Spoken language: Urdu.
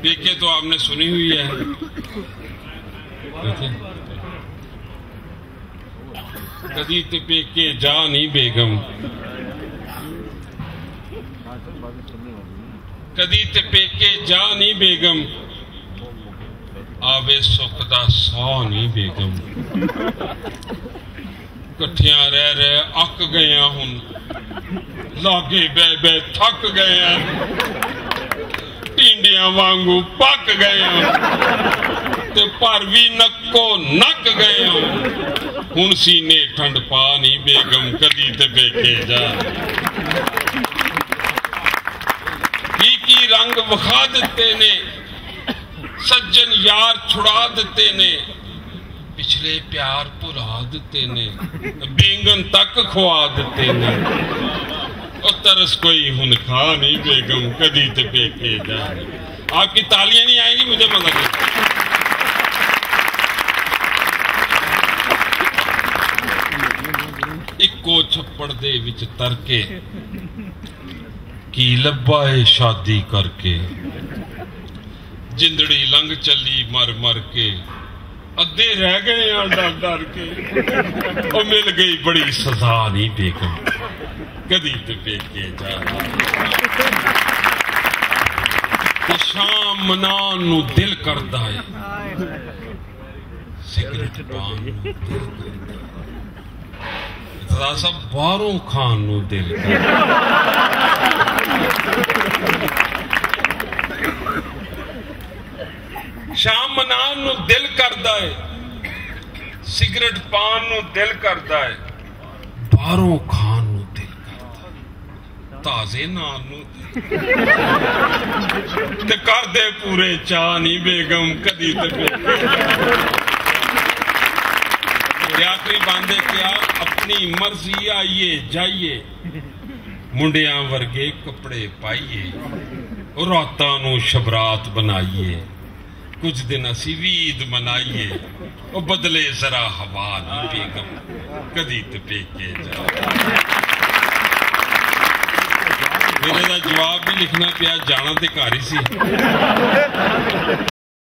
پیکے تو آپ نے سنی ہوئی ہے، کدی تے پیکے جا نہیں بیگم، کدی تے پیکے جا نہیں بیگم، آوے سکھدا سو نہیں بیگم، کٹھیاں رہ رہ اک گیا ہن، لاگے بے بے تھک گیا، ٹینڈیاں وانگو پک گیا، تے پر بھی نکو نک گیا، ہن سینے ٹھنڈ پا نہیں بیگم، کدی تے پیکے جا۔ کی رنگ وکھا دیتے نے، سجن یار چھڑا دیتے نے، پچھلے پیار بھلا دیتے نے، بینگن تک کھوا دیتے نے، اور ترس کوئی ہن کھا نہیں بیگم، کدی تے پیکے جا۔ آپ کی تالیاں نہیں آئیں گی، مجھے مزہ نہیں۔ اکو چھپڑ دے وچ تر کے کی لبا ہے شادی کر کے، جندڑی لنگ چلی مر مر کے، ادھے رہ گئے ہیں ڈر ڈر کے، اور مل گئی بڑی سزا نہیں بیگم، کدی تے پیکے جا۔ شام منان نو دل کردا ہے، سگریٹ پان نو دل کردا ہے، ذرا سا باروں کھان نو دل کردا شام منان نو دل کردا ہے، سگریٹ پان نو دل کردا ہے، باروں کھان نو دل کردا ہے، تازے نان نو تے کر دے پورے چاہ نہیں بیگم، کدی تے پیکے جا۔ آخری باندھے کیا اپنی مرضی آئیے جائیے، منڈیاں ورگے کپڑے پائیے، راتاں نو شبرات بنائیے، کچھ دن اسی عید منائیے، اور بدلے ذرا ہوا نہیں بیگم، کدی تے پیکے جا۔ میرے دا جواب بھی لکھنا پیا، جانا تے گھر ہی سی۔